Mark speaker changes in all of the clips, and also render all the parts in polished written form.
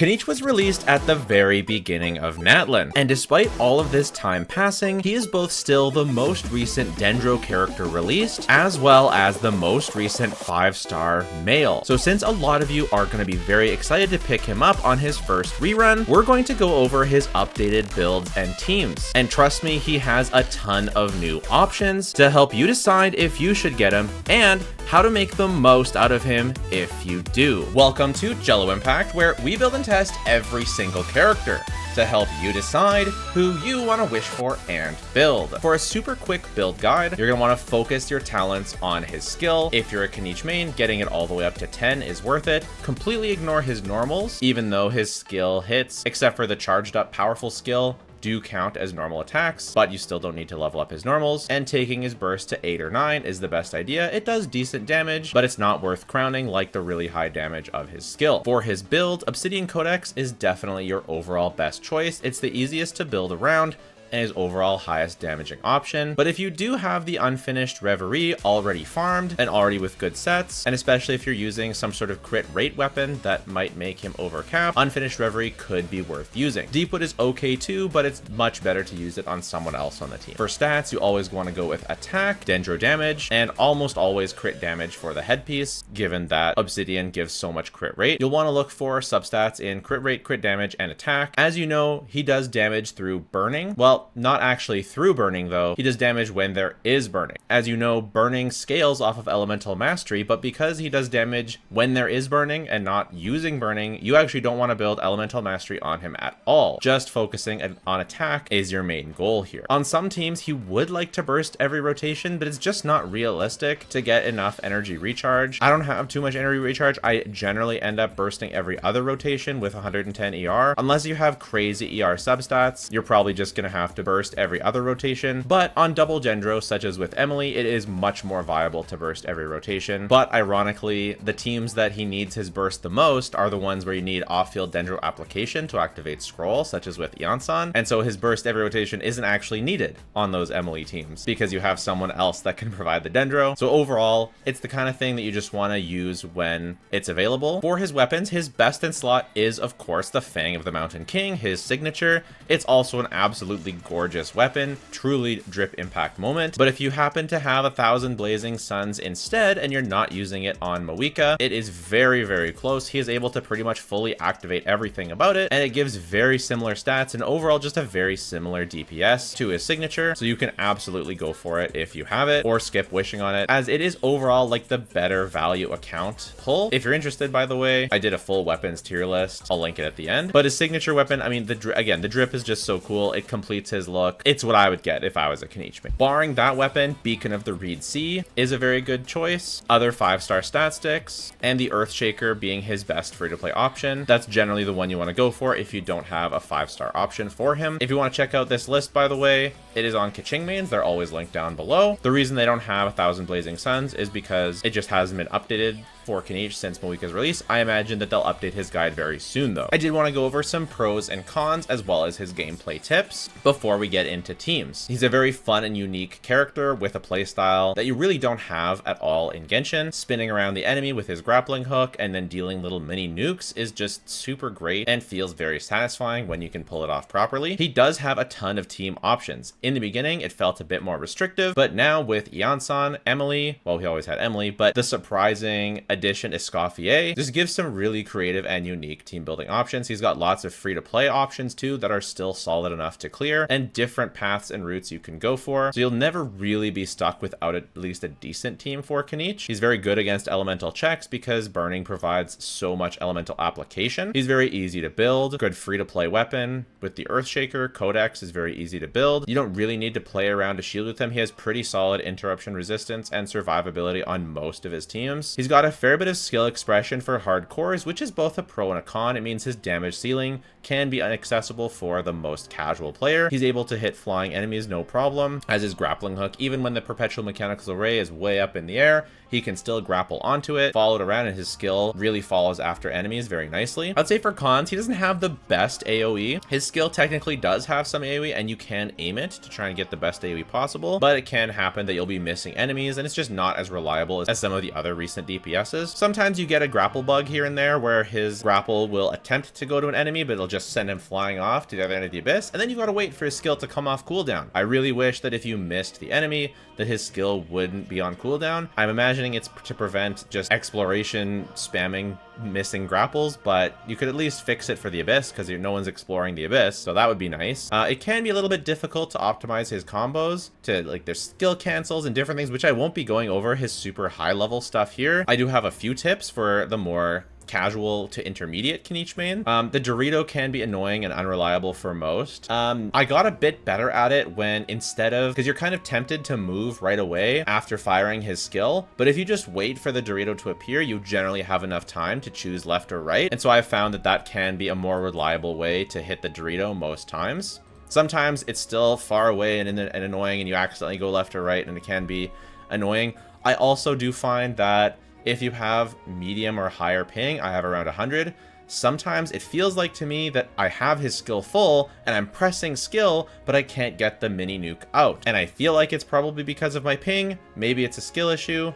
Speaker 1: Kinich was released at the very beginning of Natlan, and despite all of this time passing, he is both still the most recent Dendro character released, as well as the most recent 5-star male. So since a lot of you are going to be very excited to pick him up on his first rerun, we're going to go over his updated builds and teams. And trust me, he has a ton of new options to help you decide if you should get him and how to make the most out of him if you do. Welcome to Jello Impact, where we build and test every single character to help you decide who you want to wish for and build. For a super quick build guide, you're going to want to focus your talents on his skill. If you're a Kinich main, getting it all the way up to 10 is worth it. Completely ignore his normals, even though his skill hits, except for the charged up powerful skill, do count as normal attacks, but you still don't need to level up his normals, and taking his burst to 8 or 9 is the best idea. It does decent damage, but it's not worth crowning like the really high damage of his skill. For his build, Obsidian Codex is definitely your overall best choice. It's the easiest to build around and his overall highest damaging option. But if you do have the unfinished Reverie already farmed and already with good sets, and especially if you're using some sort of crit rate weapon that might make him overcap, unfinished Reverie could be worth using. Deepwood is okay too, but it's much better to use it on someone else on the team. For stats, you always want to go with attack, dendro damage, and almost always crit damage for the headpiece, given that Obsidian gives so much crit rate. You'll want to look for substats in crit rate, crit damage, and attack. As you know, he does damage through burning. Well, not actually through burning though. He does damage when there is burning. As you know, burning scales off of elemental mastery, but because he does damage when there is burning and not using burning, you actually don't want to build elemental mastery on him at all. Just focusing on attack is your main goal here. On some teams, he would like to burst every rotation, but it's just not realistic to get enough energy recharge. I don't have too much energy recharge. I generally end up bursting every other rotation with 110 ER. Unless you have crazy ER substats, you're probably just gonna have to burst every other rotation. But on double Dendro, such as with Emily, it is much more viable to burst every rotation. But ironically, the teams that he needs his burst the most are the ones where you need off-field Dendro application to activate scroll, such as with Yansan. And so his burst every rotation isn't actually needed on those Emily teams because you have someone else that can provide the Dendro. So overall, it's the kind of thing that you just want to use when it's available. For his weapons, his best in slot is of course the Fang of the Mountain King, his signature. It's also an absolutely gorgeous weapon, truly drip impact moment. But if you happen to have 1,000 blazing suns instead and you're not using it on Moika, it is very, very close. He is able to pretty much fully activate everything about it, and it gives very similar stats and overall just a very similar DPS to his signature. So you can absolutely go for it if you have it, or skip wishing on it, as it is overall like the better value account pull. If you're interested, by the way, I did a full weapons tier list. I'll link it at the end. But his signature weapon, I mean, again, the drip is just so cool. It completes his look. It's what I would get if I was a Kinich main. Barring that weapon, Beacon of the Reed Sea is a very good choice. Other 5-star stat sticks, and the Earthshaker being his best free-to-play option. That's generally the one you want to go for if you don't have a 5-star option for him. If you want to check out this list, by the way, it is on Keqing mains. They're always linked down below. The reason they don't have 1,000 blazing suns is because it just hasn't been updated for Kinich since Moika's release. I imagine that they'll update his guide very soon though. I did want to go over some pros and cons as well as his gameplay tips before we get into teams. He's a very fun and unique character with a playstyle that you really don't have at all in Genshin. Spinning around the enemy with his grappling hook and then dealing little mini nukes is just super great and feels very satisfying when you can pull it off properly. He does have a ton of team options. In the beginning, it felt a bit more restrictive, but now with Yansan, Emily, well, he always had Emily, but the surprising addition Escoffier just gives some really creative and unique team building options. He's got lots of free-to-play options too that are still solid enough to clear, and different paths and routes you can go for, so you'll never really be stuck without at least a decent team for Kinich. He's very good against elemental checks because burning provides so much elemental application. He's very easy to build, good free-to-play weapon. With the Earthshaker, Codex is very easy to build. You don't really need to play around a shield with him. He has pretty solid interruption resistance and survivability on most of his teams. He's got a fair bit of skill expression for hardcores, which is both a pro and a con. It means his damage ceiling can be inaccessible for the most casual player. He's able to hit flying enemies no problem, as his grappling hook, even when the perpetual mechanical array is way up in the air, he can still grapple onto it, follow it around, and his skill really follows after enemies very nicely. I'd say for cons, he doesn't have the best AoE. His skill technically does have some AoE, and you can aim it to try and get the best AoE possible, but it can happen that you'll be missing enemies, and it's just not as reliable as some of the other recent DPS passes. Sometimes you get a grapple bug here and there where his grapple will attempt to go to an enemy, but it'll just send him flying off to the other end of the abyss, and then you gotta wait for his skill to come off cooldown. I really wish that if you missed the enemy, that his skill wouldn't be on cooldown. I'm imagining it's to prevent just exploration spamming missing grapples, but you could at least fix it for the abyss because no one's exploring the abyss, so that would be nice. It can be a little bit difficult to optimize his combos to like their skill cancels and different things, which I won't be going over his super high level stuff here. I do have a few tips for the more casual to intermediate Kinich main. The Dorito can be annoying and unreliable for most. I got a bit better at it when instead of, because you're kind of tempted to move right away after firing his skill, but if you just wait for the Dorito to appear, you generally have enough time to choose left or right. And so I found that that can be a more reliable way to hit the Dorito most times. Sometimes it's still far away and annoying and you accidentally go left or right and it can be annoying. I also do find that if you have medium or higher ping, I have around 100, sometimes it feels like to me that I have his skill full and I'm pressing skill, but I can't get the mini nuke out. And I feel like it's probably because of my ping. Maybe it's a skill issue.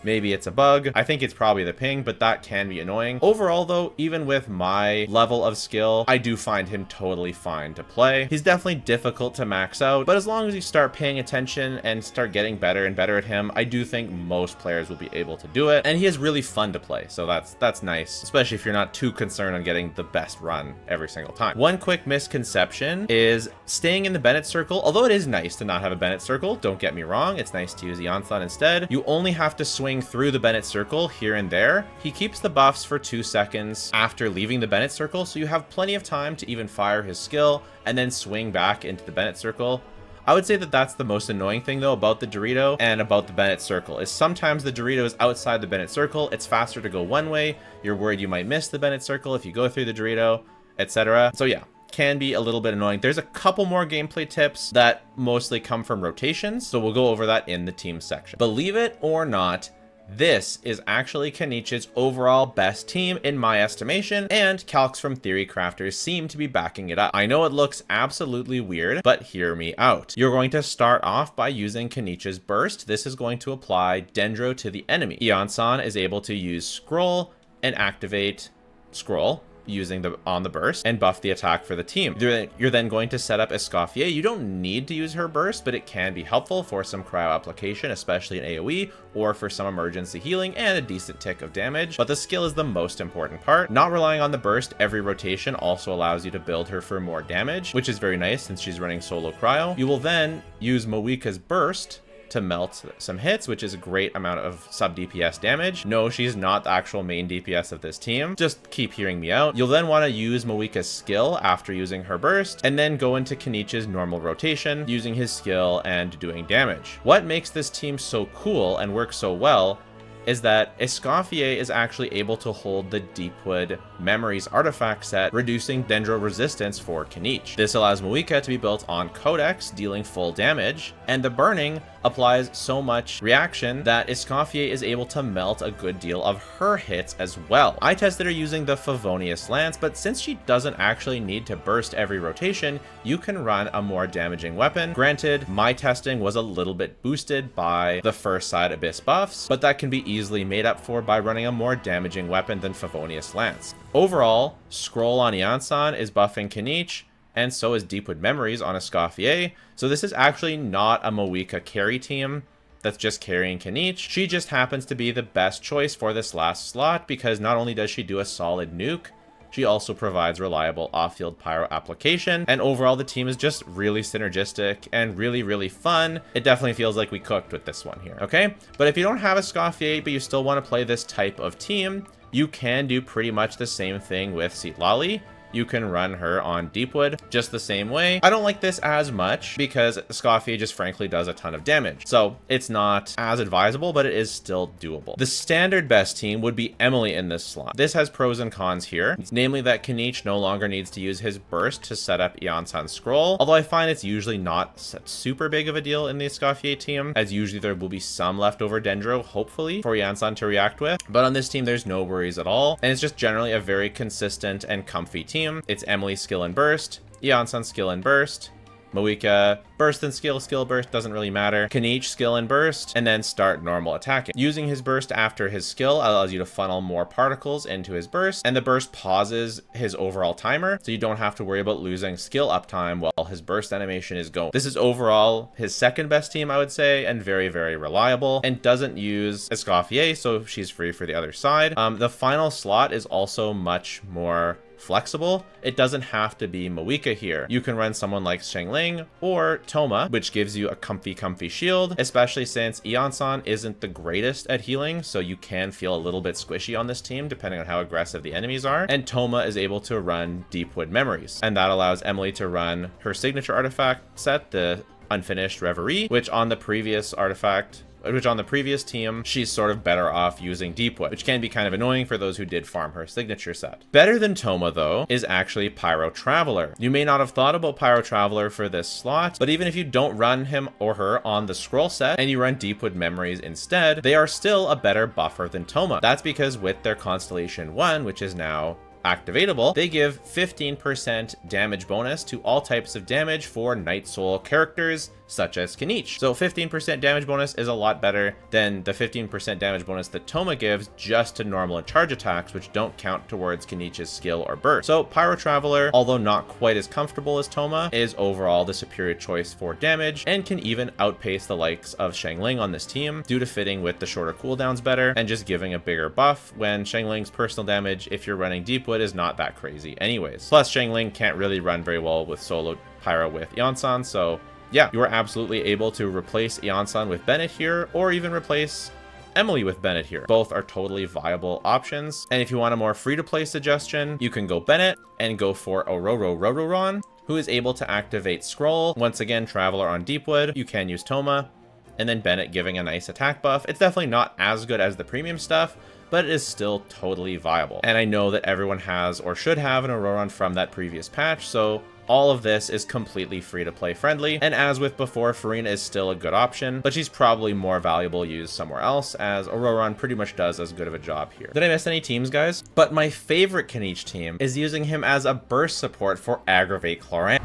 Speaker 1: Maybe it's a bug. I think it's probably the ping, but that can be annoying. Overall though, even with my level of skill, I do find him totally fine to play. He's definitely difficult to max out, but as long as you start paying attention and start getting better and better at him, I do think most players will be able to do it. And he is really fun to play, so that's nice, especially if you're not too concerned on getting the best run every single time. One quick misconception is staying in the Bennett circle. Although it is nice to not have a Bennett circle, don't get me wrong, it's nice to use the Onslaught instead. You only have to swing through the Bennett circle here and there. He keeps the buffs for 2 seconds after leaving the Bennett circle, so you have plenty of time to even fire his skill and then swing back into the Bennett circle. I would say that that's the most annoying thing though about the Dorito and about the Bennett circle is sometimes the Dorito is outside the Bennett circle. It's faster to go one way. You're worried you might miss the Bennett circle if you go through the Dorito, etc. So yeah, can be a little bit annoying. There's a couple more gameplay tips that mostly come from rotations, so we'll go over that in the team section. Believe it or not, this is actually Kinich's overall best team in my estimation, and calcs from Theory Crafters seem to be backing it up. I know it looks absolutely weird, but hear me out. You're going to start off by using Kinich's burst. This is going to apply Dendro to the enemy. Ion-san is able to use scroll and activate scroll using on the burst and buff the attack for the team. You're then going to set up Escoffier. You don't need to use her burst, but it can be helpful for some cryo application, especially in AoE, or for some emergency healing and a decent tick of damage. But the skill is the most important part. Not relying on the burst every rotation also allows you to build her for more damage, which is very nice since she's running solo cryo. You will then use Moika's burst to melt some hits, which is a great amount of sub DPS damage. No, she's not the actual main DPS of this team. Just keep hearing me out. You'll then want to use Moika's skill after using her burst, and then go into Kinich's normal rotation, using his skill and doing damage. What makes this team so cool and work so well is that Escoffier is actually able to hold the Deepwood Memories artifact set, reducing Dendro resistance for Kinich. This allows Moika to be built on Codex, dealing full damage, and the burning applies so much reaction that Escoffier is able to melt a good deal of her hits as well. I tested her using the Favonius Lance, but since she doesn't actually need to burst every rotation, you can run a more damaging weapon. Granted, my testing was a little bit boosted by the first side Abyss buffs, but that can be easily made up for by running a more damaging weapon than Favonius Lance. Overall, Scroll on Ion-san is buffing Kinich, and so is Deepwood Memories on Escoffier, so this is actually not a Moika carry team that's just carrying Kinich. She just happens to be the best choice for this last slot because not only does she do a solid nuke, she also provides reliable off-field pyro application, and overall the team is just really synergistic and really fun. It definitely feels like we cooked with this one here, okay? But if you don't have a Escoffier, but you still want to play this type of team, you can do pretty much the same thing with Seatlali. You can run her on Deepwood just the same way. I don't like this as much because Escoffier just frankly does a ton of damage. So it's not as advisable, but it is still doable. The standard best team would be Emily in this slot. This has pros and cons here, namely that Kinich no longer needs to use his burst to set up Ion-san's scroll, although I find it's usually not super big of a deal in the Escoffier team, as usually there will be some leftover Dendro, hopefully, for Ion-san to react with. But on this team, there's no worries at all, and it's just generally a very consistent and comfy team. It's Emily's skill and burst, Ion-san's skill and burst, Moika, burst and skill, skill burst, doesn't really matter. Kinich, skill and burst, and then start normal attacking. Using his burst after his skill allows you to funnel more particles into his burst, and the burst pauses his overall timer, so you don't have to worry about losing skill uptime while his burst animation is going. This is overall his second best team, I would say, and very, very reliable, and doesn't use Escoffier, so she's free for the other side. The final slot is also much more flexible. It doesn't have to be Moika here. You can run someone like Xiangling or Toma, which gives you a comfy shield, especially since Eon-san isn't the greatest at healing, so you can feel a little bit squishy on this team depending on how aggressive the enemies are. And Toma is able to run Deepwood Memories, and that allows Emily to run her signature artifact set, the Unfinished Reverie, which on the previous team, she's sort of better off using Deepwood, which can be kind of annoying for those who did farm her signature set. Better than Toma, though, is actually Pyro Traveler. You may not have thought about Pyro Traveler for this slot, but even if you don't run him or her on the scroll set and you run Deepwood Memories instead, they are still a better buffer than Toma. That's because with their Constellation 1, which is now activatable, they give 15% damage bonus to all types of damage for Night Soul characters such as Kinich. So 15% damage bonus is a lot better than the 15% damage bonus that Toma gives just to normal and charge attacks, which don't count towards Kinich's skill or burst. So Pyro Traveler, although not quite as comfortable as Toma, is overall the superior choice for damage and can even outpace the likes of Xiangling on this team due to fitting with the shorter cooldowns better and just giving a bigger buff when Xiangling's personal damage, if you're running Deepwood, is not that crazy anyways. Plus Xiangling can't really run very well with solo Pyro with Eon-san, so yeah, you are absolutely able to replace Eon-san with Bennett here, or even replace Emily with Bennett here. Both are totally viable options. And if you want a more free-to-play suggestion, you can go Bennett and go for Ororo Rororon, who is able to activate Scroll. Once again, Traveler on Deepwood. You can use Toma, and then Bennett giving a nice attack buff. It's definitely not as good as the premium stuff, but it is still totally viable. And I know that everyone has or should have an Auroron from that previous patch, so all of this is completely free to play friendly. And as with before, Farina is still a good option, but she's probably more valuable used somewhere else, as Auroron pretty much does as good of a job here. Did I miss any teams, guys? But my favorite Kinich team is using him as a burst support for Aggravate Cloran.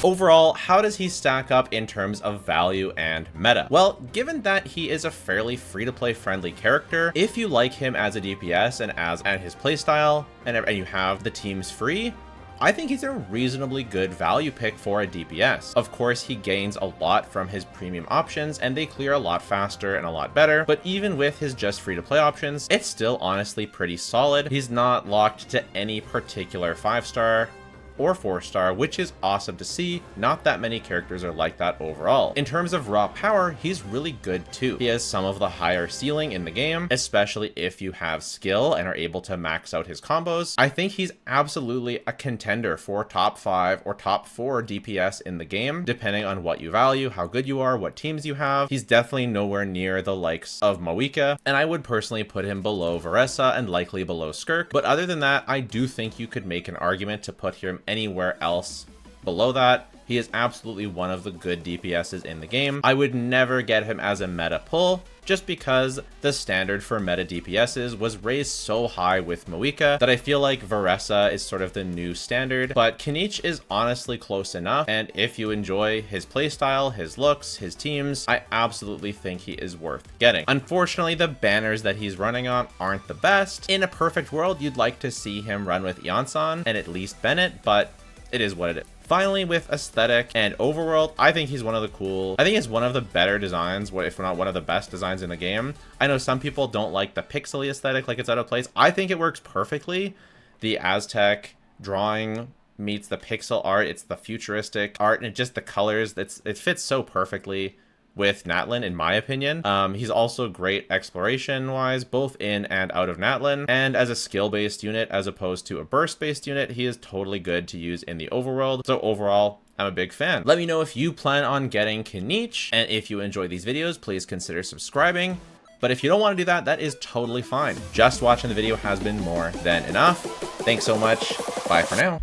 Speaker 1: Overall, how does he stack up in terms of value and meta? Well, given that he is a fairly free-to-play friendly character, if you like him as a DPS and his playstyle, and you have the teams free, I think he's a reasonably good value pick for a DPS. Of course, he gains a lot from his premium options, and they clear a lot faster and a lot better, but even with his just free-to-play options, it's still honestly pretty solid. He's not locked to any particular 5-star or 4-star, which is awesome to see. Not that many characters are like that overall. In terms of raw power, he's really good too. He has some of the higher ceiling in the game, especially if you have skill and are able to max out his combos. I think he's absolutely a contender for top 5 or top 4 DPS in the game, depending on what you value, how good you are, what teams you have. He's definitely nowhere near the likes of Moika, and I would personally put him below Varessa and likely below Skirk. But other than that, I do think you could make an argument to put him anywhere else below that. He is absolutely one of the good DPSs in the game. I would never get him as a meta pull, just because the standard for meta DPSs was raised so high with Moika that I feel like Varessa is sort of the new standard. But Kinich is honestly close enough, and if you enjoy his playstyle, his looks, his teams, I absolutely think he is worth getting. Unfortunately, the banners that he's running on aren't the best. In a perfect world, you'd like to see him run with Eon-san and at least Bennett, but it is what it is. Finally, with aesthetic and overworld, I think he's one of the better designs, if not one of the best designs in the game. I know some people don't like the pixely aesthetic, like it's out of place. I think it works perfectly. The Aztec drawing meets the pixel art. It's the futuristic art, and just the colors, it fits so perfectly with Natlan, in my opinion. He's also great exploration-wise, both in and out of Natlan, and as a skill-based unit as opposed to a burst-based unit, he is totally good to use in the overworld. So overall, I'm a big fan. Let me know if you plan on getting Kinich, and if you enjoy these videos, please consider subscribing. But if you don't want to do that, that is totally fine. Just watching the video has been more than enough. Thanks so much. Bye for now.